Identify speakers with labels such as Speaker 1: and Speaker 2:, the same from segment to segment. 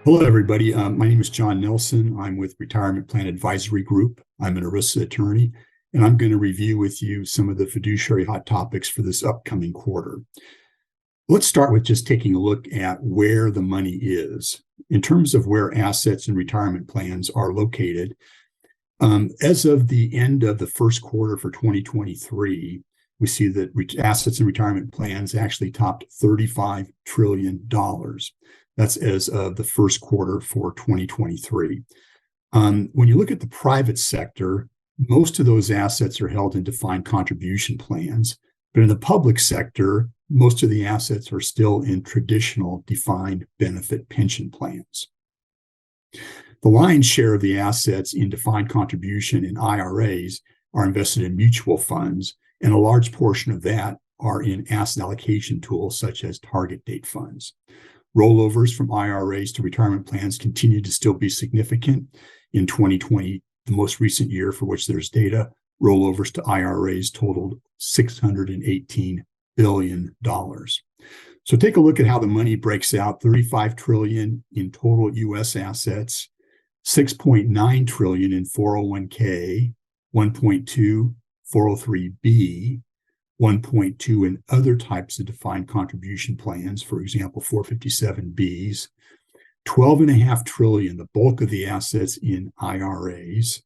Speaker 1: Hello, everybody. My name is John Nelson. I'm with Retirement Plan Advisory Group. I'm an ERISA attorney, and I'm going to review with you some of the fiduciary hot topics for this upcoming quarter. Let's start with just taking a look at where the money is in terms of where assets and retirement plans are located. As of the end of the first quarter for 2023, we see that assets and retirement plans actually topped $35 trillion. That's as of the first quarter for 2023. When you look at the private sector, most of those assets are held in defined contribution plans. But in the public sector, most of the assets are still in traditional defined benefit pension plans. The lion's share of the assets in defined contribution and IRAs are invested in mutual funds, and a large portion of that are in asset allocation tools such as target date funds. Rollovers from IRAs to retirement plans continue to still be significant. In 2020, the most recent year for which there's data, rollovers to IRAs totaled $618 billion. So take a look at how the money breaks out: $35 trillion in total U.S. assets, $6.9 trillion in 401k, $1.2 403b, 1.2 in other types of defined contribution plans, for example, 457Bs, 12.5 trillion, the bulk of the assets in IRAs,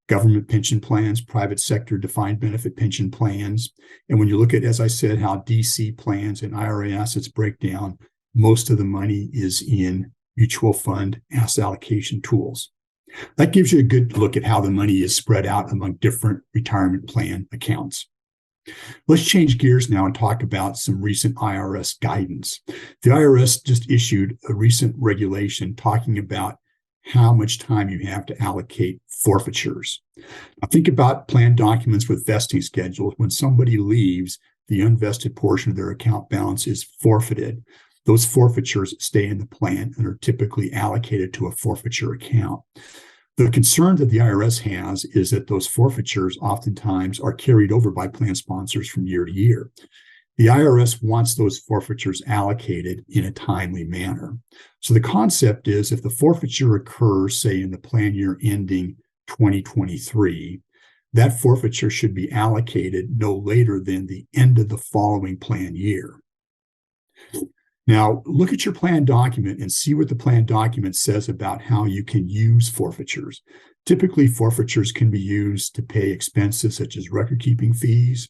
Speaker 1: government pension plans, private sector defined benefit pension plans. And when you look at, as I said, how DC plans and IRA assets break down, most of the money is in mutual fund asset allocation tools. That gives you a good look at how the money is spread out among different retirement plan accounts. Let's change gears now and talk about some recent IRS guidance. The IRS just issued a recent regulation talking about how much time you have to allocate forfeitures. Now, think about plan documents with vesting schedules. When somebody leaves, the unvested portion of their account balance is forfeited. Those forfeitures stay in the plan and are typically allocated to a forfeiture account. The concern that the IRS has is that those forfeitures oftentimes are carried over by plan sponsors from year to year. The IRS wants those forfeitures allocated in a timely manner. So the concept is, if the forfeiture occurs, say, in the plan year ending 2023, that forfeiture should be allocated no later than the end of the following plan year. Now, look at your plan document and see what the plan document says about how you can use forfeitures. Typically, forfeitures can be used to pay expenses such as record-keeping fees.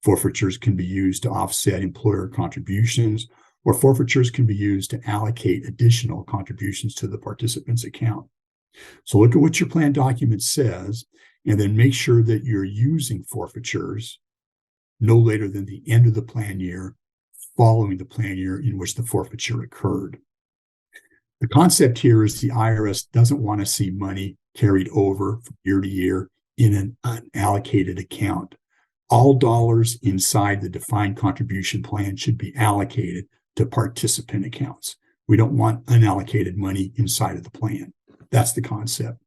Speaker 1: Forfeitures can be used to offset employer contributions, or forfeitures can be used to allocate additional contributions to the participant's account. So look at what your plan document says, and then make sure that you're using forfeitures no later than the end of the plan year following the plan year in which the forfeiture occurred. The concept here is the IRS doesn't want to see money carried over from year to year in an unallocated account. All dollars inside the defined contribution plan should be allocated to participant accounts. We don't want unallocated money inside of the plan. That's the concept.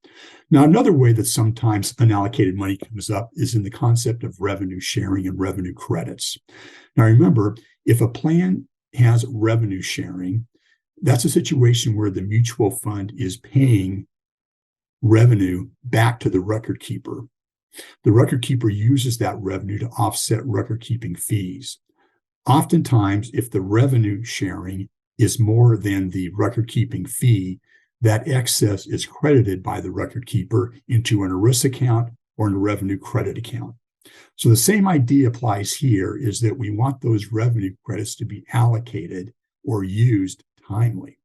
Speaker 1: Now, another way that sometimes unallocated money comes up is in the concept of revenue sharing and revenue credits. Now, remember, if a plan has revenue sharing, that's a situation where the mutual fund is paying revenue back to the record keeper. The record keeper uses that revenue to offset record keeping fees. Oftentimes, if the revenue sharing is more than the record keeping fee, that excess is credited by the record keeper into an ERISA account or in a revenue credit account. So the same idea applies here, is that we want those revenue credits to be allocated or used timely.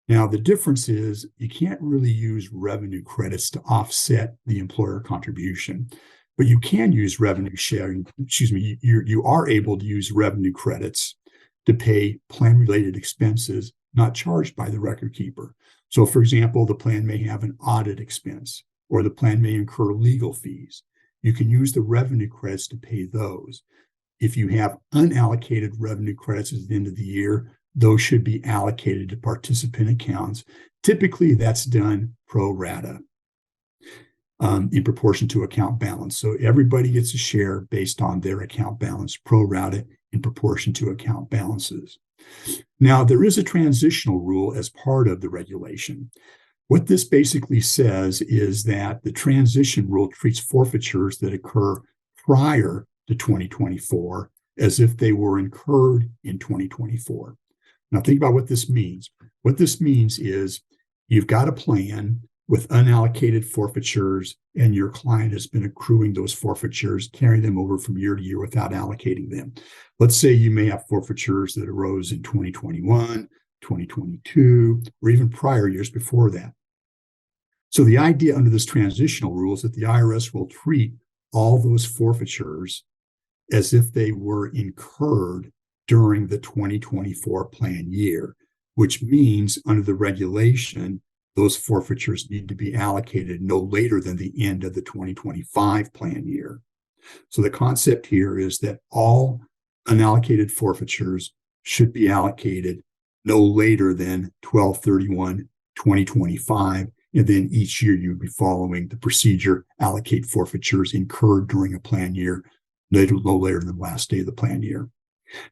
Speaker 1: Now, the difference is you can't really use revenue credits to offset the employer contribution, but you can use revenue sharing. You are able to use revenue credits to pay plan-related expenses not charged by the record keeper. So, for example, the plan may have an audit expense, or the plan may incur legal fees. You can use the revenue credits to pay those. If you have unallocated revenue credits at the end of the year, those should be allocated to participant accounts. Typically, that's done pro rata in proportion to account balance. So everybody gets a share based on their account balance, pro rata in proportion to account balances. Now, there is a transitional rule as part of the regulation. What this basically says is that the transition rule treats forfeitures that occur prior to 2024 as if they were incurred in 2024. Now, think about what this means. What this means is you've got a plan with unallocated forfeitures, and your client has been accruing those forfeitures, carrying them over from year to year without allocating them. Let's say you may have forfeitures that arose in 2021, 2022, or even prior years before that. So the idea under this transitional rule is that the IRS will treat all those forfeitures as if they were incurred during the 2024 plan year, which means under the regulation, those forfeitures need to be allocated no later than the end of the 2025 plan year. So the concept here is that all unallocated forfeitures should be allocated no later than 12/31/2025. And then each year you'd be following the procedure, allocate forfeitures incurred during a plan year no later than the last day of the plan year.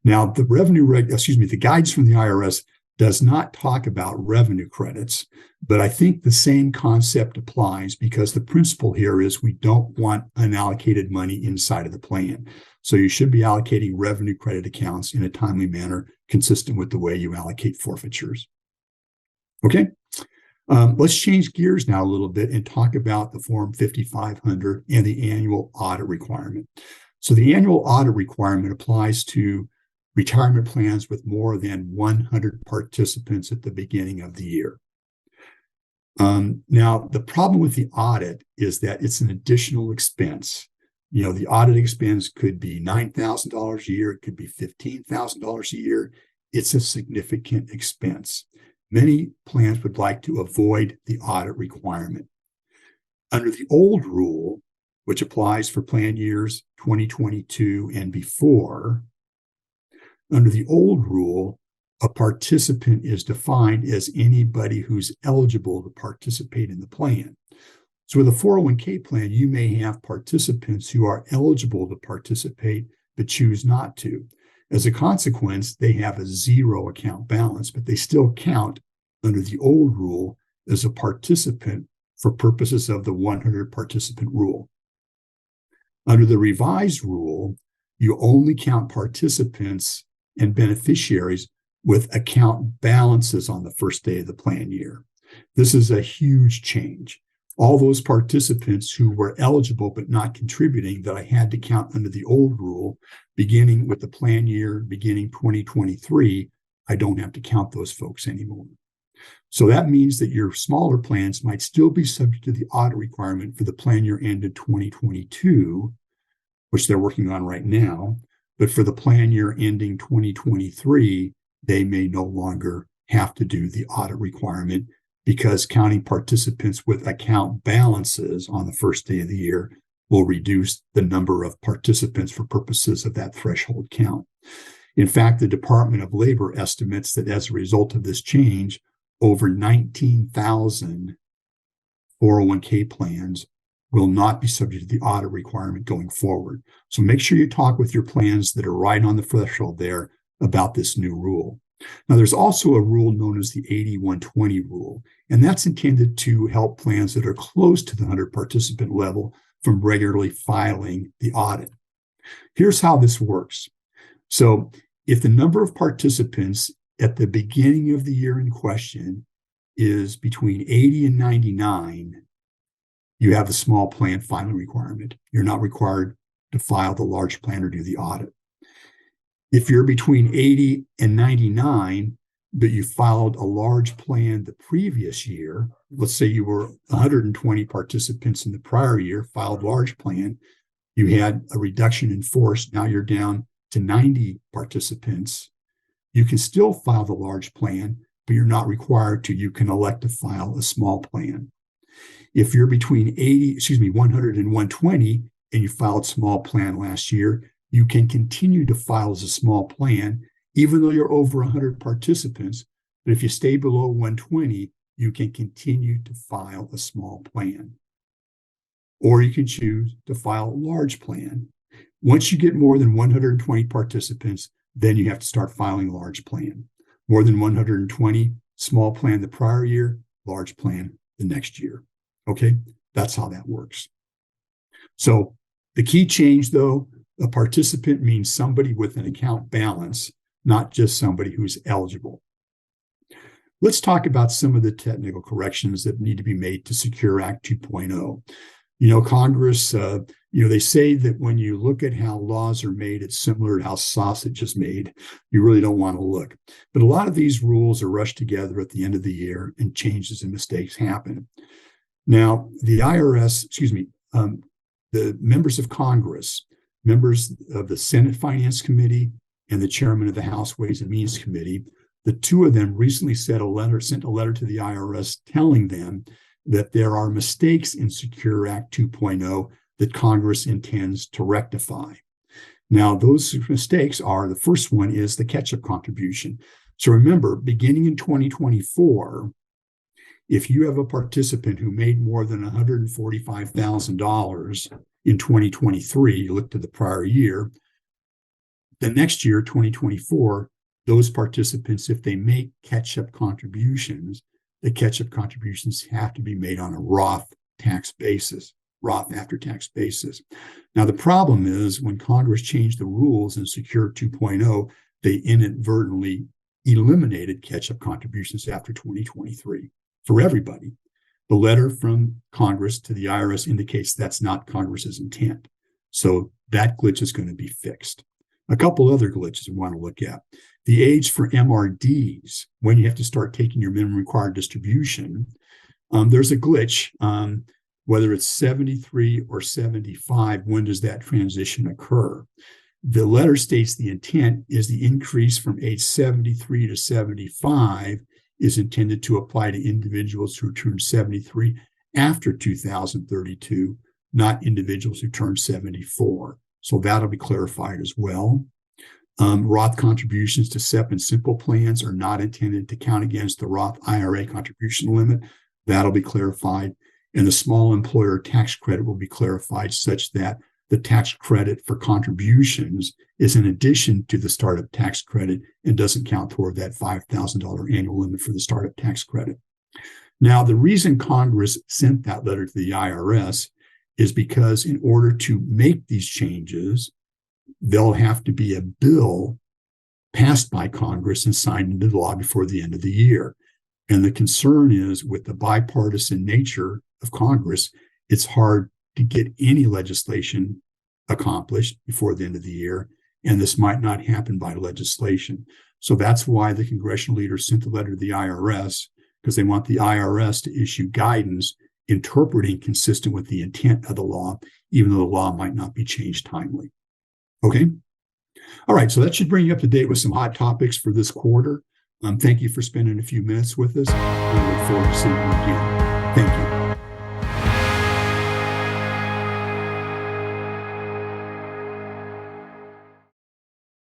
Speaker 1: Now, the guidance from the IRS does not talk about revenue credits, but I think the same concept applies because the principle here is we don't want unallocated money inside of the plan. So you should be allocating revenue credit accounts in a timely manner consistent with the way you allocate forfeitures. Okay, let's change gears now a little bit and talk about the Form 5500 and the annual audit requirement. So the annual audit requirement applies to retirement plans with more than 100 participants at the beginning of the year. Now, the problem with the audit is that it's an additional expense. You know, the audit expense could be $9,000 a year. It could be $15,000 a year. It's a significant expense. Many plans would like to avoid the audit requirement. Under the old rule, which applies for plan years 2022 and before, under the old rule, a participant is defined as anybody who's eligible to participate in the plan. So with a 401k plan, you may have participants who are eligible to participate but choose not to. As a consequence, they have a zero account balance, but they still count under the old rule as a participant for purposes of the 100 participant rule. Under the revised rule, you only count participants and beneficiaries with account balances on the first day of the plan year. This is a huge change. All those participants who were eligible but not contributing that I had to count under the old rule, beginning with the plan year beginning 2023, I don't have to count those folks anymore. So that means that your smaller plans might still be subject to the audit requirement for the plan year ended 2022, which they're working on right now. But for the plan year ending 2023, they may no longer have to do the audit requirement because counting participants with account balances on the first day of the year will reduce the number of participants for purposes of that threshold count. In fact, the Department of Labor estimates that as a result of this change, over 19,000 401k plans will not be subject to the audit requirement going forward. So make sure you talk with your plans that are right on the threshold there about this new rule. Now, there's also a rule known as the 80-120 rule, and that's intended to help plans that are close to the 100 participant level from regularly filing the audit. Here's how this works. So if the number of participants at the beginning of the year in question is between 80 and 99, you have the small plan filing requirement. You're not required to file the large plan or do the audit. If you're between 80 and 99, but you filed a large plan the previous year, let's say you were 120 participants in the prior year, filed large plan, you had a reduction in force, now you're down to 90 participants, you can still file the large plan, but you're not required to. You can elect to file a small plan. If you're between 100 and 120, and you filed small plan last year, you can continue to file as a small plan, even though you're over 100 participants. But if you stay below 120, you can continue to file a small plan. Or you can choose to file a large plan. Once you get more than 120 participants, then you have to start filing a large plan. More than 120, small plan the prior year, large plan the next year. Okay, that's how that works. So the key change, though, a participant means somebody with an account balance, not just somebody who's eligible. Let's talk about some of the technical corrections that need to be made to Secure Act 2.0. Congress, they say that when you look at how laws are made, it's similar to how sausage is made. You really don't want to look. But a lot of these rules are rushed together at the end of the year, and changes and mistakes happen. Now, the IRS, the members of Congress, members of the Senate Finance Committee, and the chairman of the House Ways and Means Committee, the two of them recently sent a letter to the IRS telling them that there are mistakes in Secure Act 2.0 that Congress intends to rectify. Now, those mistakes are, the first one is the catch-up contribution. So remember, beginning in 2024, if you have a participant who made more than $145,000 in 2023, you look to the prior year, the next year, 2024, those participants, if they make catch-up contributions, the catch-up contributions have to be made on a Roth tax basis, Roth after-tax basis. Now, the problem is when Congress changed the rules in Secure 2.0, they inadvertently eliminated catch-up contributions after 2023 for everybody. The letter from Congress to the IRS indicates that's not Congress's intent. So that glitch is going to be fixed. A couple other glitches we want to look at. The age for MRDs, when you have to start taking your minimum required distribution, there's a glitch. Whether it's 73 or 75, when does that transition occur? The letter states the intent is the increase from age 73 to 75 is intended to apply to individuals who turn 73 after 2032, not individuals who turn 74. So that'll be clarified as well. Roth contributions to SEP and simple plans are not intended to count against the Roth IRA contribution limit. That'll be clarified. And the small employer tax credit will be clarified such that the tax credit for contributions is in addition to the startup tax credit and doesn't count toward that $5,000 annual limit for the startup tax credit. Now, the reason Congress sent that letter to the IRS is because in order to make these changes, there'll have to be a bill passed by Congress and signed into law before the end of the year. And the concern is with the bipartisan nature of Congress, it's hard to get any legislation accomplished before the end of the year. And this might not happen by legislation. So that's why the congressional leaders sent the letter to the IRS, because they want the IRS to issue guidance interpreting consistent with the intent of the law, even though the law might not be changed timely. Okay. All right. So that should bring you up to date with some hot topics for this quarter. Thank you for spending a few minutes with us. I look forward to seeing you again. Thank you.